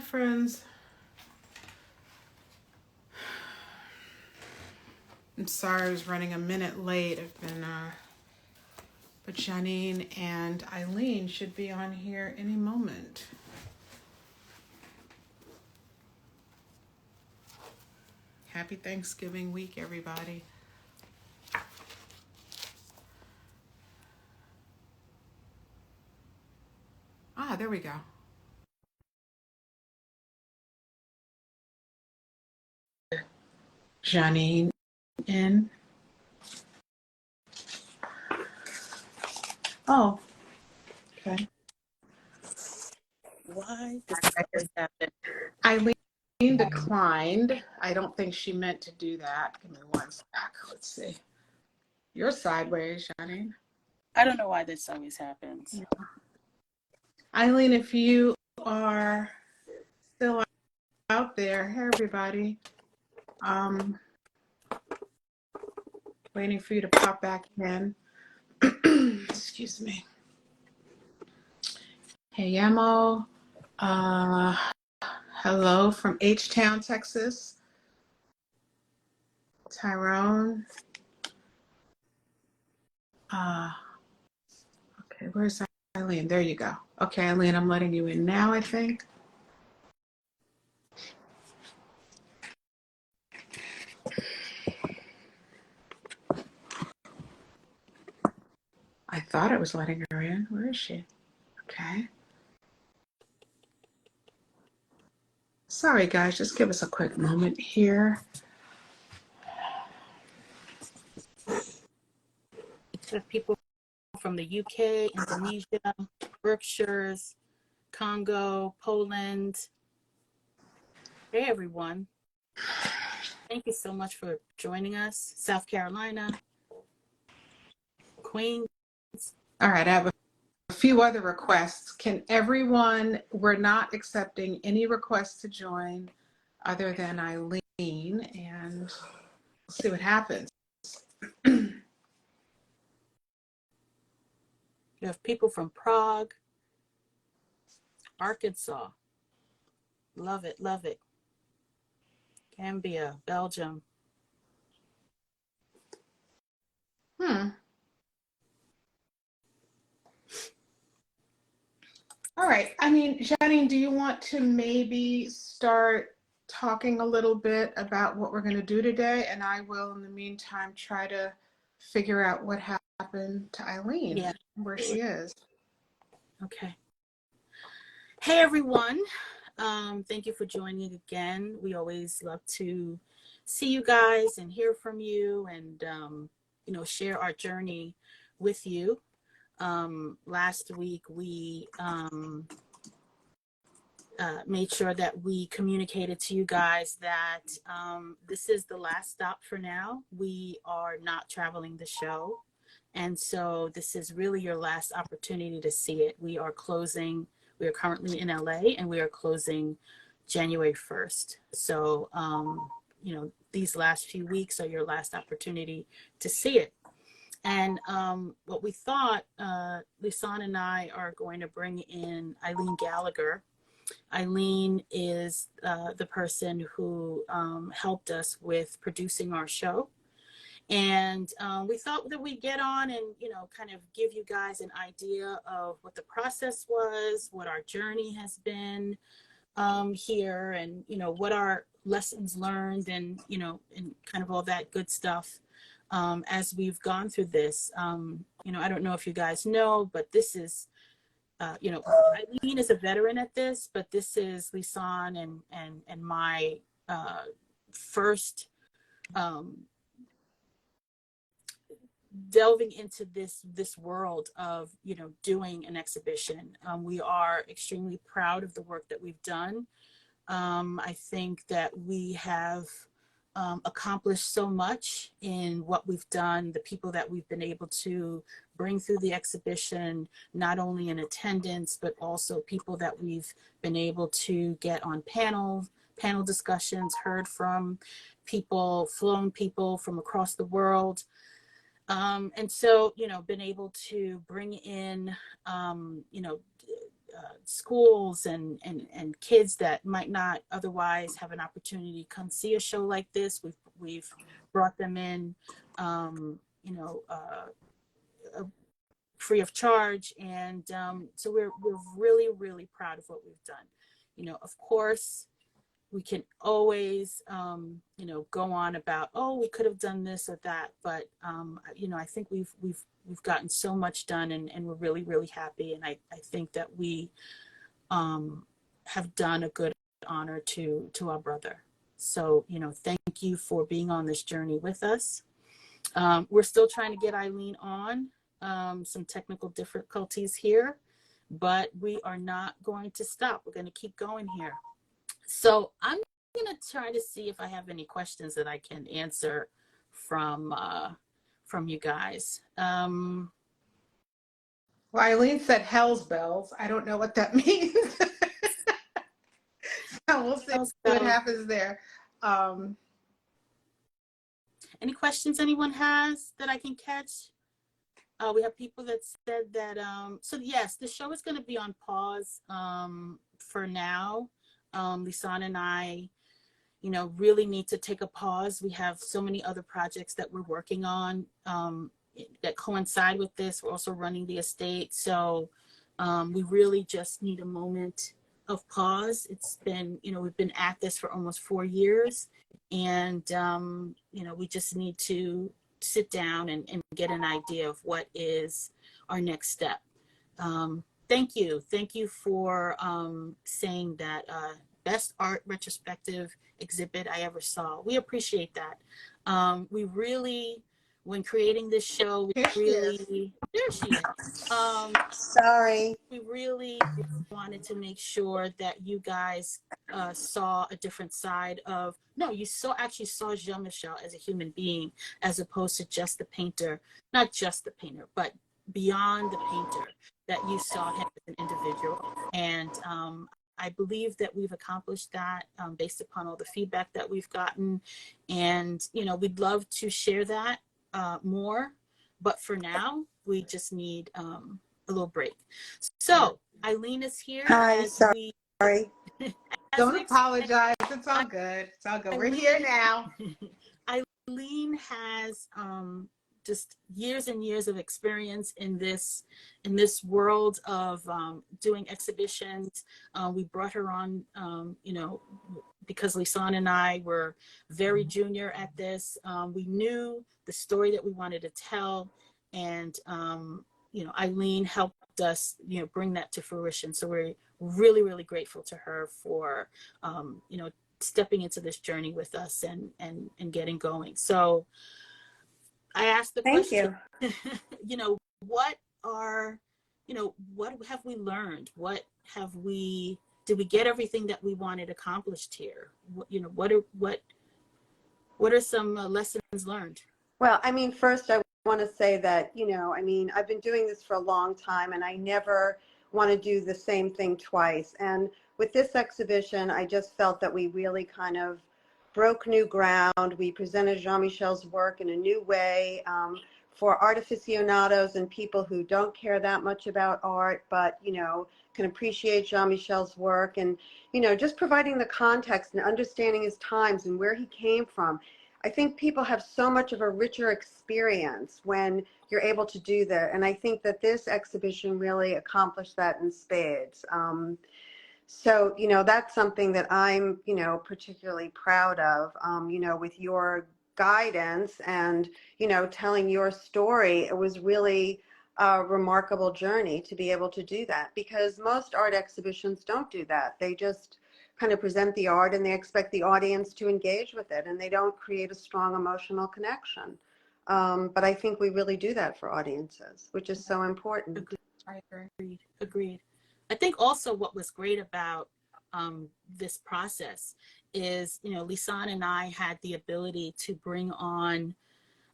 friends. I'm sorry I was running a minute late. But Jeanine and Ileen should be on here any moment. Happy Thanksgiving week, everybody. There we go. Jeanine in. Oh, okay. Why does this always happen? Ileen declined. I don't think she meant to do that. Give me one sec. Let's see. You're sideways, Jeanine. I don't know why this always happens. Yeah. Ileen, if you are still out there, hey everybody. Waiting for you to pop back in. Excuse me. Hey Yamo. Hello from H-Town, Texas. Tyrone. Okay, where's Eileen? There you go. Okay, Eileen, I'm letting you in now, I think. I thought I was letting her in. Where is she? Okay. Sorry, guys. Just give us a quick moment here. We have people from the UK, Indonesia, Berkshires, Congo, Poland. Hey, everyone. Thank you so much for joining us. South Carolina, Queens. All right, I have a few other requests. Can everyone, we're not accepting any requests to join other than Eileen, and we'll see what happens. You have people from Prague, Arkansas. Love it, love it. Gambia, Belgium. All right. I mean, Jeanine, do you want to maybe start talking a little bit about what we're going to do today? And I will, in the meantime, try to figure out what happened to Eileen, where she is. Okay. Hey, everyone. Thank you for joining again. We always love to see you guys and hear from you and, share our journey with you. Last week, we made sure that we communicated to you guys that this is the last stop for now. We are not traveling the show. And so this is really your last opportunity to see it. We are currently in LA and we are closing January 1st. So, these last few weeks are your last opportunity to see it. And what we thought, Lisane and I are going to bring in Ileen Gallagher. Ileen is the person who helped us with producing our show. And we thought that we'd get on and, kind of give you guys an idea of what the process was, what our journey has been here, and, what our lessons learned and, and kind of all that good stuff as we've gone through this. I don't know if you guys know, but this is, Ileen is a veteran at this, but this is Lisane and my first delving into this world of doing an exhibition. We are extremely proud of the work that we've done. I think that we have accomplished so much in what we've done, the people that we've been able to bring through the exhibition, not only in attendance, but also people that we've been able to get on panel discussions, heard from people, flown people from across the world. And so, been able to bring in, schools and kids that might not otherwise have an opportunity to come see a show like this. We've brought them in, you know, free of charge, and so we're really, really proud of what we've done. You know, of course, we can always, you know, go on about, oh, we could have done this or that, but you know, I think we've gotten so much done, and we're really, really happy, and I think that we have done a good honor to our brother. So, you know, thank you for being on this journey with us. We're still trying to get Ileen on, some technical difficulties here, but we are not going to stop. We're going to keep going here. So I'm going to try to see if I have any questions that I can answer from you guys. Well, Eileen said hell's bells. I don't know what that means. So we'll see what happens there. Any questions anyone has that I can catch? We have people that said that, so yes, the show is going to be on pause for now. Lisane and I, you know, really need to take a pause. We have so many other projects that we're working on that coincide with this. We're also running the estate. So we really just need a moment of pause. It's been, you know, we've been at this for almost 4 years, and, you know, we just need to sit down and get an idea of what is our next step. Thank you. Thank you for saying that best art retrospective exhibit I ever saw. We appreciate that. We really, when creating this show, we really, there she is. Sorry. We really wanted to make sure that you guys saw a different side of, no, you actually saw Jean-Michel as a human being, as opposed to just the painter, not just the painter, but beyond the painter, that you saw him as an individual. And I believe that we've accomplished that based upon all the feedback that we've gotten. And, you know, we'd love to share that more, but for now, we just need a little break. So Ileen is here. Hi, sorry. Don't apologize. It's all good. It's all good. We're here now. Ileen has just years and years of experience in this world of doing exhibitions. We brought her on, you know, because Lisane and I were very junior at this. We knew the story that we wanted to tell, and you know, Ileen helped us, you know, bring that to fruition. So we're really, really grateful to her for, you know, stepping into this journey with us and getting going. So I asked the question, you know, what have we learned? Did we get everything that we wanted accomplished here? You know, what are some lessons learned? Well, I mean, first I want to say that, you know, I mean, I've been doing this for a long time, and I never want to do the same thing twice. And with this exhibition, I just felt that we really kind of broke new ground. We presented Jean-Michel's work in a new way for art aficionados and people who don't care that much about art, but, you know, can appreciate Jean-Michel's work, and, you know, just providing the context and understanding his times and where he came from. I think people have so much of a richer experience when you're able to do that. And I think that this exhibition really accomplished that in spades. So, you know, that's something that I'm, you know, particularly proud of, you know, with your guidance and, you know, telling your story. It was really a remarkable journey to be able to do that, because most art exhibitions don't do that. They just kind of present the art and they expect the audience to engage with it, and they don't create a strong emotional connection. But I think we really do that for audiences, which is so important. I agree. Agreed. I think also what was great about this process is, you know, Lisane and I had the ability to bring on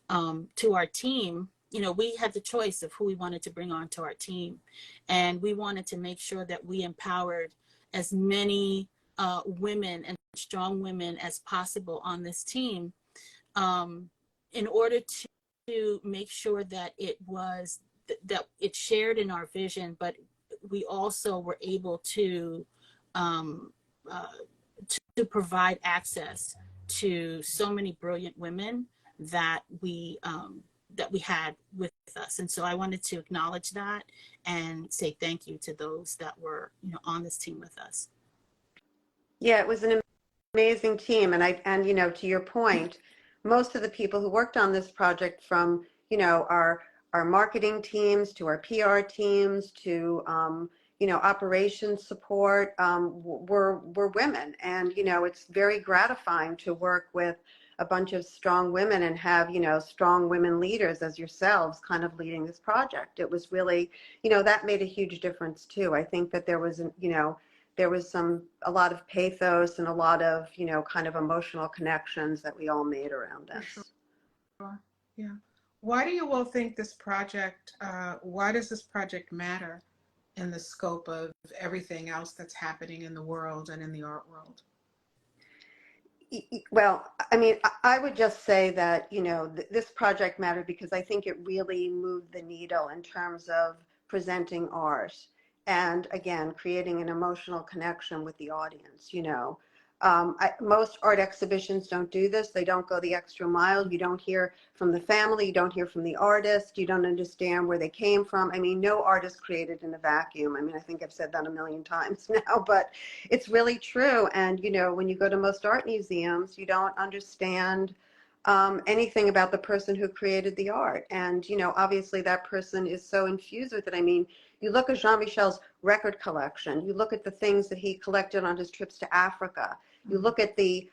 to our team. You know, we had the choice of who we wanted to bring on to our team, and we wanted to make sure that we empowered as many women and strong women as possible on this team, in order to make sure that it was that it shared in our vision, but we also were able um, uh, to provide access to so many brilliant women that we had with us. And so I wanted to acknowledge that and say thank you to those that were, on this team with us. Yeah, it was an amazing team. And to your point, most of the people who worked on this project, from, our marketing teams to our PR teams to, operations support, were women. And, it's very gratifying to work with a bunch of strong women and have, strong women leaders as yourselves kind of leading this project. It was really, that made a huge difference too. I think that there was, there was a lot of pathos and a lot of, kind of emotional connections that we all made around this. Sure. Yeah. Why do you all think this project, why does this project matter in the scope of everything else that's happening in the world and in the art world? Well, I mean, I would just say that, this project mattered because I think it really moved the needle in terms of presenting art and, again, creating an emotional connection with the audience. Most art exhibitions don't do this. They don't go the extra mile. You don't hear from the family. You don't hear from the artist. You don't understand where they came from. I mean, no artist created in a vacuum. I mean, I think I've said that a million times now, but it's really true. And, when you go to most art museums, you don't understand anything about the person who created the art. And, obviously that person is so infused with it. I mean, you look at Jean-Michel's record collection, you look at the things that he collected on his trips to Africa, you look at the,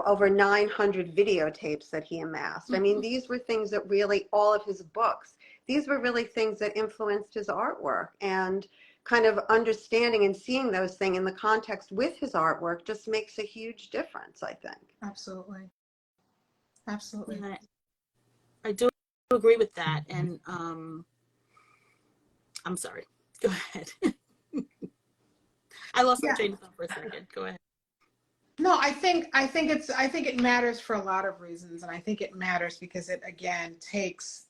over 900 videotapes that he amassed. I mean, these were things that really, all of his books, these were really things that influenced his artwork. And kind of understanding and seeing those things in the context with his artwork just makes a huge difference, I think. Absolutely. Absolutely. Yeah, I do agree with that. And I'm sorry. Go ahead. I lost my train of thought for a second. Go ahead. No, I think it matters for a lot of reasons, and I think it matters because it again takes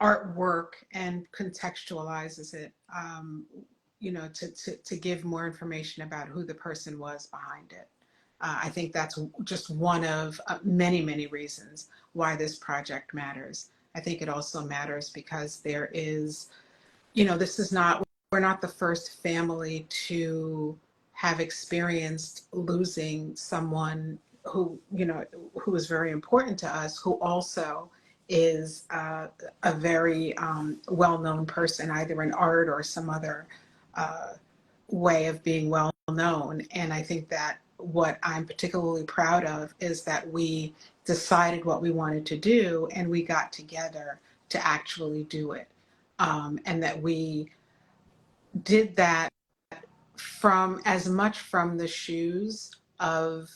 artwork and contextualizes it, to give more information about who the person was behind it. I think that's just one of many, many reasons why this project matters. I think it also matters because there is, we're not the first family to have experienced losing someone who, who was very important to us, who also is a very well-known person, either in art or some other way of being well known. And I think that what I'm particularly proud of is that we decided what we wanted to do and we got together to actually do it. And that we did that from as much from the shoes of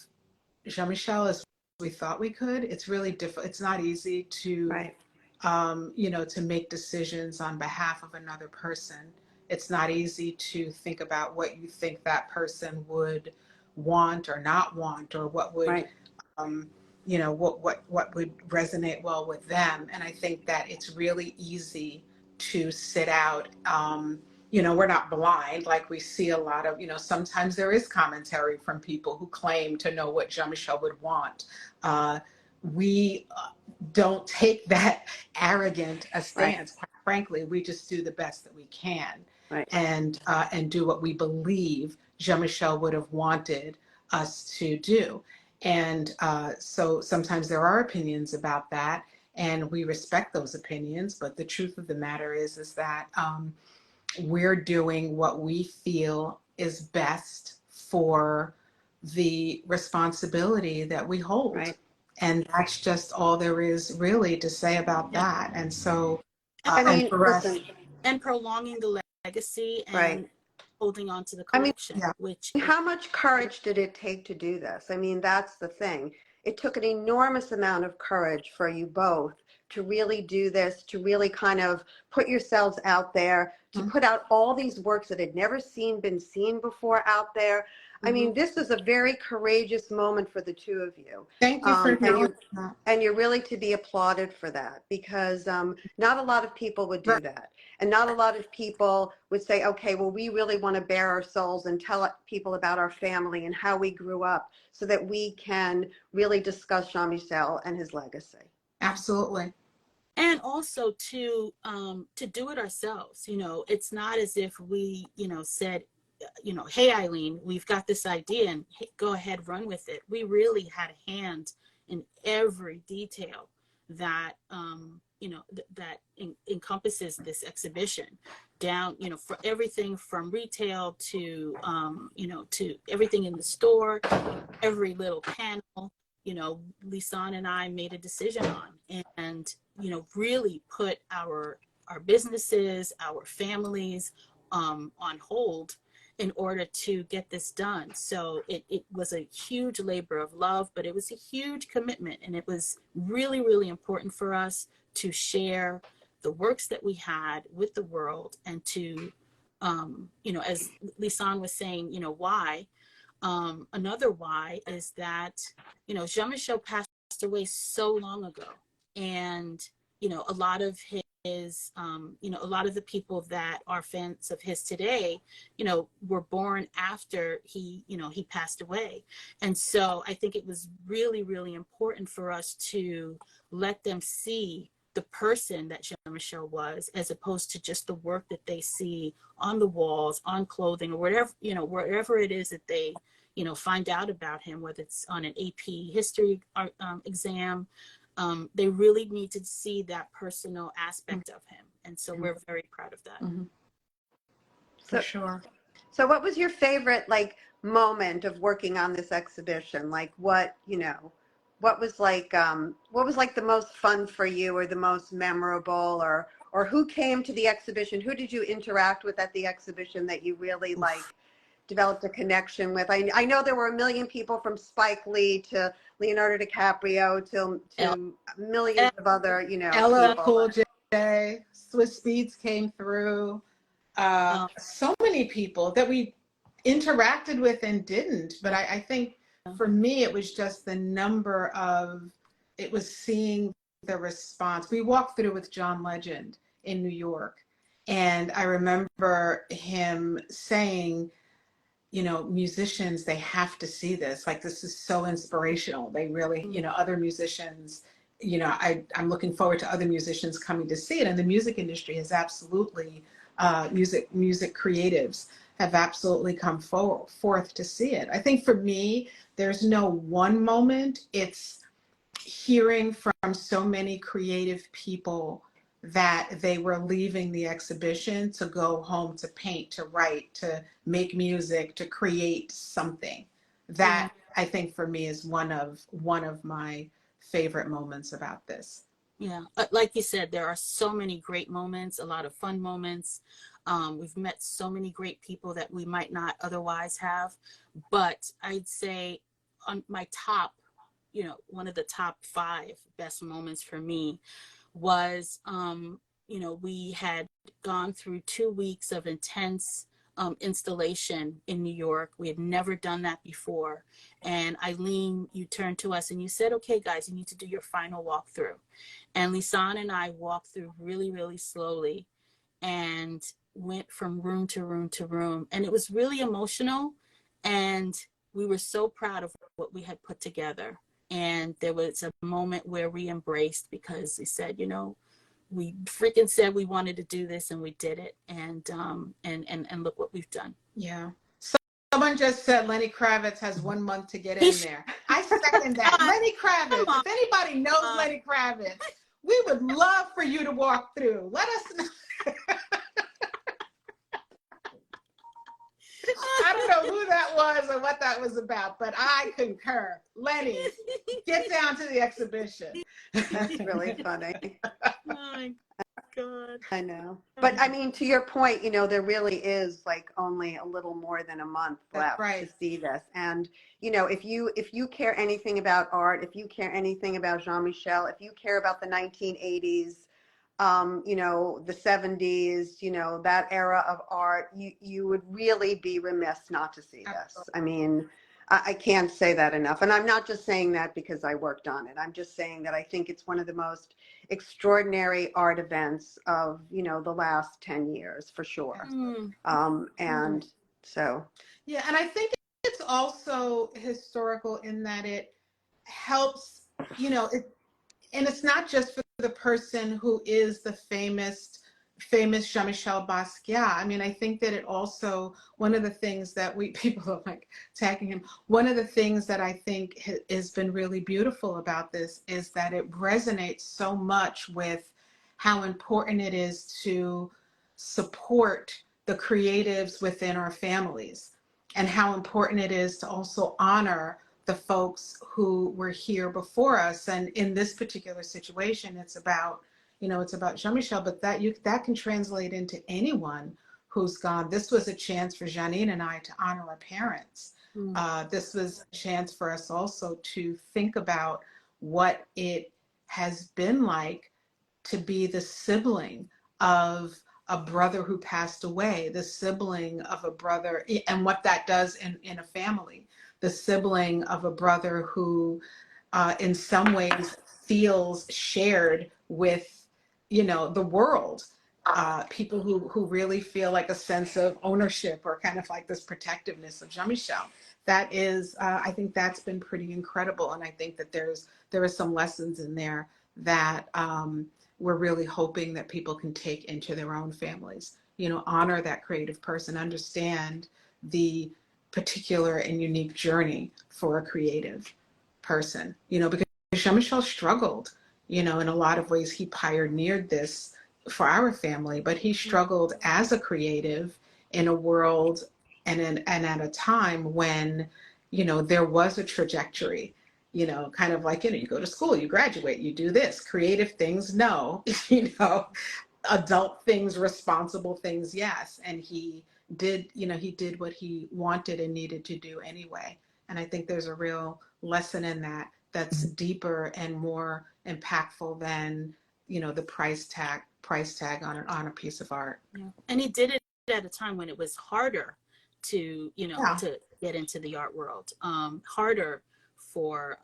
Jean-Michel as we thought we could. It's really difficult. It's not easy to, Right. to make decisions on behalf of another person. It's not easy to think about what you think that person would want or not want, or what would, Right. what would resonate well with them. And I think that it's really easy to sit out. We're not blind, like we see a lot of, sometimes there is commentary from people who claim to know what Jean-Michel would want. We don't take that arrogant a stance. Quite frankly, we just do the best that we can, Right. and do what we believe Jean-Michel would have wanted us to do. And so sometimes there are opinions about that, and we respect those opinions. But the truth of the matter is that we're doing what we feel is best for the responsibility that we hold. Right. And that's just all there is really to say about that. And so, I mean, and for listen, us, And prolonging the legacy and right. holding on to the I mean, collection, yeah, which how much courage did it take to do this? I mean, that's the thing. It took an enormous amount of courage for you both to really do this, to really kind of put yourselves out there, to put out all these works that had never been seen before out there. I Mhm. mean, this is a very courageous moment for the two of you. Thank you for acknowledging that. And you're really to be applauded for that, because not a lot of people would do that. And not a lot of people would say, okay, well, we really want to bare our souls and tell people about our family and how we grew up so that we can really discuss Jean-Michel and his legacy. Absolutely. And also to do it ourselves. It's not as if we said, hey, Ileen, we've got this idea and hey, go ahead, run with it. We really had a hand in every detail that encompasses this exhibition, down for everything from retail to to everything in the store, every little panel. Lisane and I made a decision on, and really put our businesses, our families on hold in order to get this done. So it was a huge labor of love, but it was a huge commitment. And it was really, really important for us to share the works that we had with the world, and to, as Lisane was saying, why. Another why is that, Jean-Michel passed away so long ago. And, a lot of his, a lot of the people that are fans of his today, were born after he passed away. And so I think it was really, really important for us to let them see the person that Jean-Michel was, as opposed to just the work that they see on the walls, on clothing, or whatever, wherever it is that they, find out about him, whether it's on an AP history exam. They really need to see that personal aspect of him. And so we're very proud of that. Mm-hmm. For sure. So what was your favorite moment of working on this exhibition? Like what was the most fun for you, or the most memorable, or who came to the exhibition? Who did you interact with at the exhibition that you really developed a connection with? I know there were a million people, from Spike Lee to Leonardo DiCaprio to millions of other, Ella people. Cool J, Swiss Beats came through. So many people that we interacted with and didn't. But I think for me, it was just it was seeing the response. We walked through with John Legend in New York. And I remember him saying, musicians, they have to see this. Like, this is so inspirational. They really, other musicians, I'm looking forward to other musicians coming to see it. And the music industry has absolutely, music creatives have absolutely come forth to see it. I think for me, there's no one moment. It's hearing from so many creative people that they were leaving the exhibition to go home, to paint, to write, to make music, to create something. That I think for me is one of my favorite moments about this. Yeah, like you said, there are so many great moments, a lot of fun moments. We've met so many great people that we might not otherwise have. But I'd say on my top, one of the top 5 best moments for me was, we had gone through 2 weeks of intense installation in New York. We had never done that before. And Ileen, you turned to us and you said, okay, guys, you need to do your final walkthrough. And Lisane and I walked through really, really slowly and went from room to room to room. And it was really emotional. And we were so proud of what we had put together. And there was a moment where we embraced, because we said, we freaking said we wanted to do this, and we did it. And look what we've done. Yeah. Someone just said Lenny Kravitz has 1 month to get in there. I second that. Lenny Kravitz. If anybody knows Lenny Kravitz, we would love for you to walk through. Let us know. I don't know who that was or what that was about, but I concur. Lenny, get down to the exhibition. That's really funny. Oh my God. I know. But I mean, to your point, there really is only a little more than a month left to see this. And, if you care anything about art, if you care anything about Jean-Michel, if you care about the 1980s, you know, the 70s, you know, that era of art, you would really be remiss not to see this. I mean, I can't say that enough. And I'm not just saying that because I worked on it. I'm just saying that I think it's one of the most extraordinary art events of, you know, the last 10 years for sure. And so. Yeah, and I think it's also historical in that it helps, you know, and it's not just for the person who is the famous Jean-Michel Basquiat. I mean, I think that it also, one of the things that people are like tagging him, one of the things that I think has been really beautiful about this is that it resonates so much with how important it is to support the creatives within our families, and how important it is to also honor the folks who were here before us. And in this particular situation, it's about, you know, it's about Jean-Michel, but that can translate into anyone who's gone. This was a chance for Jeanine and I to honor our parents. This was a chance for us also to think about what it has been like to be the sibling of a brother who passed away, the sibling of a brother, and what that does in a family, the sibling of a brother who in some ways feels shared with, you know, the world. People who really feel like a sense of ownership or kind of like this protectiveness of Jean-Michel. That is, I think that's been pretty incredible. And I think that there is some lessons in there that we're really hoping that people can take into their own families. You know, honor that creative person, understand the particular and unique journey for a creative person, you know, because Jean-Michel struggled, you know, in a lot of ways. He pioneered this for our family, but he struggled as a creative in a world and at a time when, you know, there was a trajectory, you know, kind of like, you know, you go to school, you graduate, you do this, creative things, no, you know, adult things, responsible things, yes. And he did, you know, he did what he wanted and needed to do anyway. And I think there's a real lesson in that that's deeper and more impactful than, you know, the price tag on a piece of art. Yeah. And he did it at a time when it was harder to, you know, to get into the art world, harder for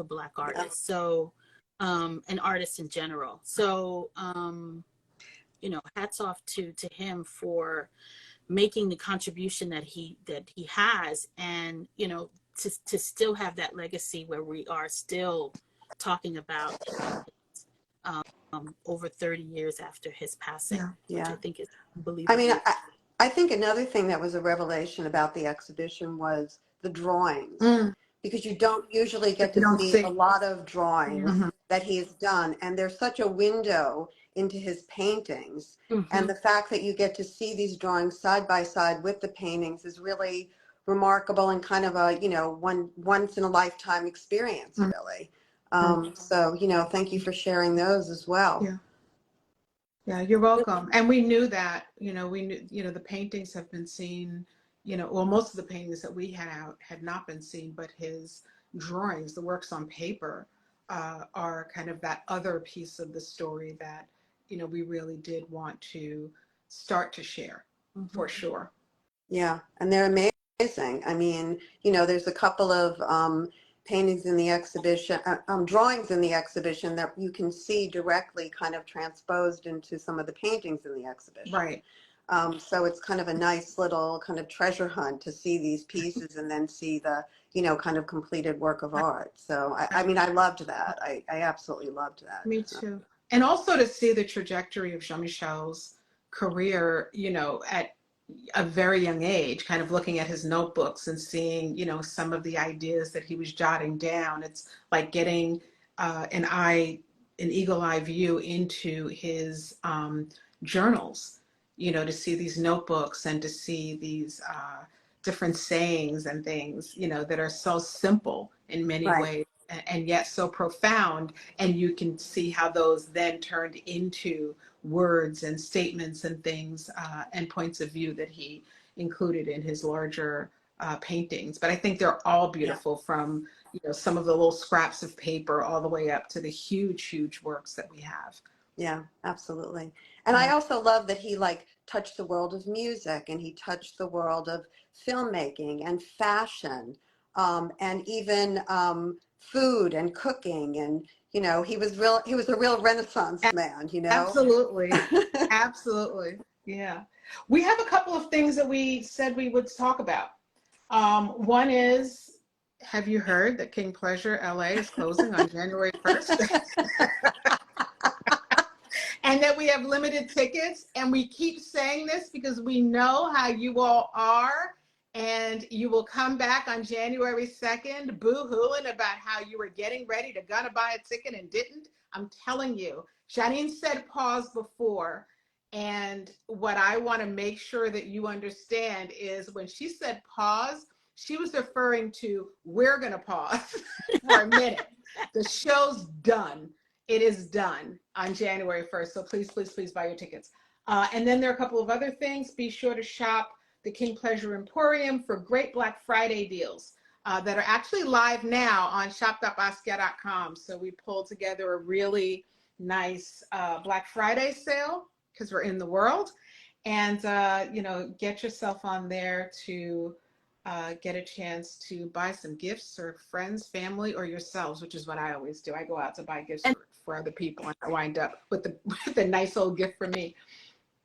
Black artists. So, and artists in general. So, you know, hats off to him for making the contribution that he has, and, you know, to still have that legacy where we are still talking about over 30 years after his passing, which I think is unbelievable. I mean, I think another thing that was a revelation about the exhibition was the drawings, because you don't usually get to see a lot of drawings that he has done, and there's such a window into his paintings, and the fact that you get to see these drawings side by side with the paintings is really remarkable and kind of a, you know, once in a lifetime experience, really. So, you know, thank you for sharing those as well. Yeah, you're welcome. And we knew that, you know, the paintings have been seen, you know, well, most of the paintings that we had out had not been seen, but his drawings, the works on paper, are kind of that other piece of the story that, you know, we really did want to start to share, for sure. Yeah, and they're amazing. I mean, you know, there's a couple of paintings in the exhibition, drawings in the exhibition that you can see directly kind of transposed into some of the paintings in the exhibition. Right. So it's kind of a nice little kind of treasure hunt to see these pieces and then see the, you know, kind of completed work of art. So, I mean, I loved that. I absolutely loved that. Me too. And also to see the trajectory of Jean-Michel's career, you know, at a very young age, kind of looking at his notebooks and seeing, you know, some of the ideas that he was jotting down. It's like getting an eagle eye view into his journals, you know, to see these notebooks and to see these different sayings and things, you know, that are so simple in many ways and yet so profound. And you can see how those then turned into words and statements and things and points of view that he included in his larger paintings. But I think they're all beautiful, from, you know, some of the little scraps of paper all the way up to the huge, huge works that we have. Yeah, absolutely. And I also love that he like touched the world of music and he touched the world of filmmaking and fashion, and even food and cooking. And, you know, he was a real Renaissance man, you know? Absolutely. Absolutely. Yeah. We have a couple of things that we said we would talk about. One is, have you heard that King Pleasure LA is closing on January 1st? And that we have limited tickets. And we keep saying this because we know how you all are. And you will come back on January 2nd boo-hooing about how you were getting ready to gonna buy a ticket and didn't. I'm telling you, Jeanine said pause before. And what I want to make sure that you understand is when she said pause, she was referring to we're going to pause for a minute. The show's done. It is done on January 1st. So please, please, please buy your tickets. And then there are a couple of other things. Be sure to shop the King Pleasure Emporium for great Black Friday deals that are actually live now on shop.basquiat.com. So we pulled together a really nice Black Friday sale because we're in the world. And, you know, get yourself on there to get a chance to buy some gifts for friends, family, or yourselves, which is what I always do. I go out to buy gifts for other people and I wind up with the nice old gift for me.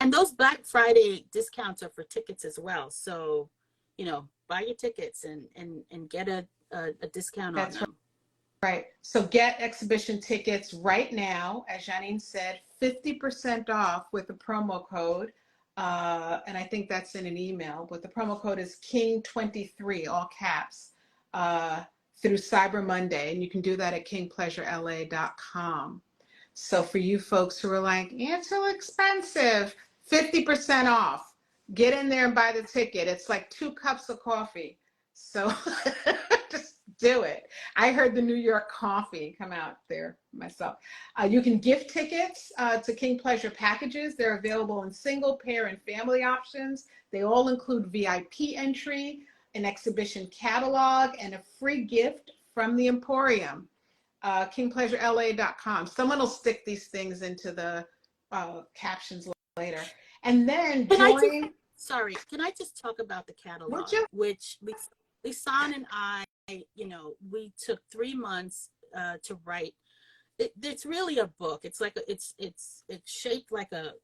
And those Black Friday discounts are for tickets as well. So, you know, buy your tickets and get a discount on them. Right. So get exhibition tickets right now, as Jeanine said, 50% off with the promo code. And I think that's in an email, but the promo code is King23, all caps, through Cyber Monday. And you can do that at kingpleasurela.com. So for you folks who are like, yeah, it's so expensive, 50% off. Get in there and buy the ticket. It's like 2 cups of coffee. So just do it. I heard the New York coffee come out there myself. You can gift tickets to King Pleasure packages. They're available in single, pair, and family options. They all include VIP entry, an exhibition catalog, and a free gift from the Emporium. kingpleasurela.com. Someone will stick these things into the captions later. And then join. Can I just talk about the catalog, Would you? which Lisane and I, you know, we took 3 months to write. It's really a book. It's like it's shaped like a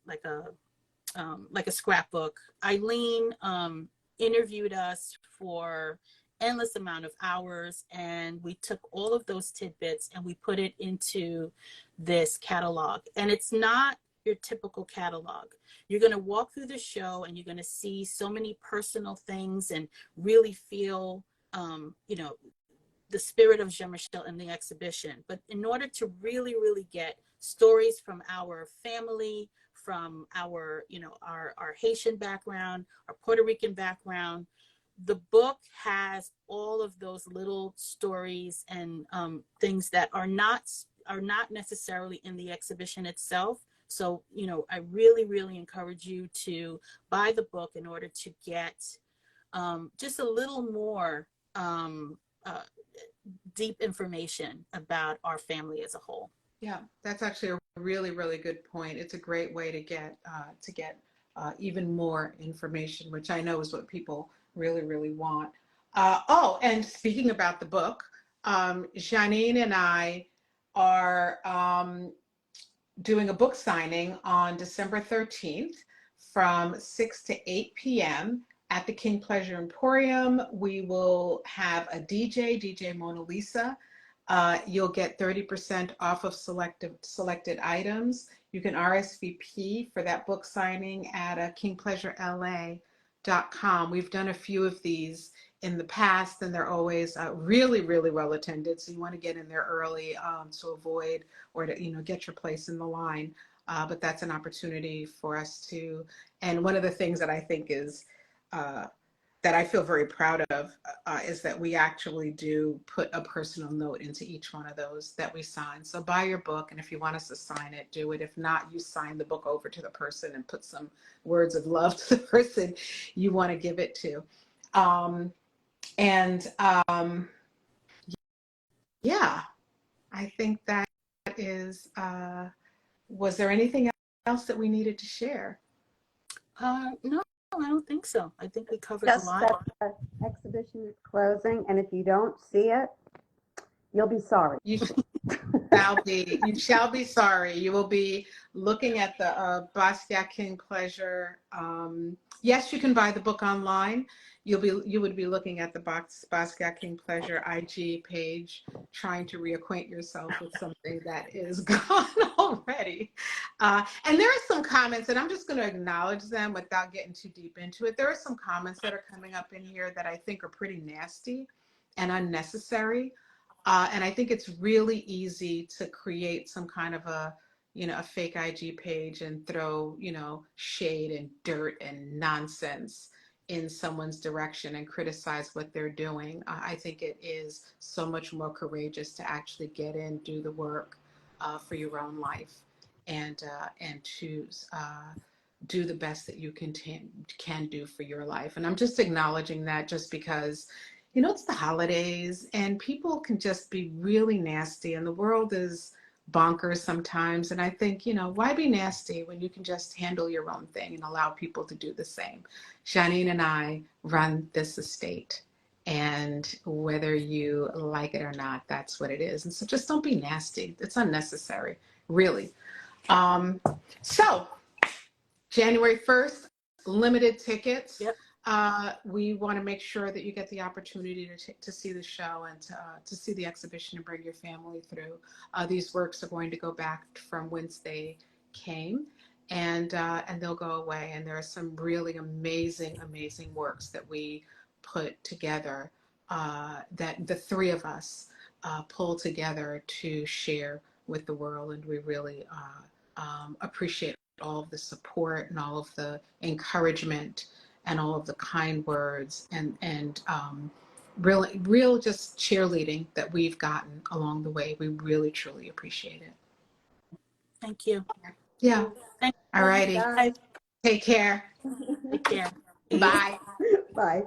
scrapbook. Ileen interviewed us for endless amount of hours, and we took all of those tidbits and we put it into this catalog. And it's not your typical catalog. You're going to walk through the show and you're going to see so many personal things and really feel, you know, the spirit of Jean-Michel in the exhibition. But in order to really, really get stories from our family, from our, you know, our Haitian background, our Puerto Rican background, the book has all of those little stories and things that are not necessarily in the exhibition itself. So, you know, I really, really encourage you to buy the book in order to get just a little more deep information about our family as a whole. Yeah, that's actually a really, really good point. It's a great way to get even more information, which I know is what people really, really want. And speaking about the book, Jeanine and I are doing a book signing on December 13th from 6 to 8 p.m. at the King Pleasure Emporium. We will have a DJ Mona Lisa. You'll get 30% off of selected items. You can RSVP for that book signing at kingpleasurela.com. We've done a few of these in the past, and they're always really, really well attended. So you want to get in there early to avoid or to, you know, get your place in the line. But that's an opportunity for us to. And one of the things that I think is that I feel very proud of is that we actually do put a personal note into each one of those that we sign. So buy your book, and if you want us to sign it, do it. If not, you sign the book over to the person and put some words of love to the person you want to give it to. Yeah, I think that is Was there anything else that we needed to share? No, I don't think so. I think we covered a Just lot. that the exhibition is closing, and if you don't see it, you'll be sorry. You shall be sorry. You will be looking at the Basquiat King Pleasure. Yes, you can buy the book online. You would be looking at the Basquiat King Pleasure IG page, trying to reacquaint yourself with something that is gone already. And there are some comments, and I'm just going to acknowledge them without getting too deep into it. There are some comments that are coming up in here that I think are pretty nasty and unnecessary. And I think it's really easy to create some kind of a fake IG page and throw, shade and dirt and nonsense in someone's direction and criticize what they're doing. I think it is so much more courageous to actually get in, do the work for your own life, and choose. Do the best that you can do for your life. And I'm just acknowledging that just because it's the holidays and people can just be really nasty and the world is bonkers sometimes. And I think, why be nasty when you can just handle your own thing and allow people to do the same? Jeanine and I run this estate, and whether you like it or not, that's what it is. And so just don't be nasty. It's unnecessary, really. So January 1st, limited tickets. Yep. We want to make sure that you get the opportunity to see the show and to see the exhibition and bring your family through. These works are going to go back from whence they came, and they'll go away. And there are some really amazing, amazing works that we put together that the three of us pull together to share with the world, and we really appreciate all of the support and all of the encouragement and all of the kind words and real just cheerleading that we've gotten along the way. We really truly appreciate it. Thank you. Yeah. Thank All righty. Bye. Take care. Take care. Bye. Bye.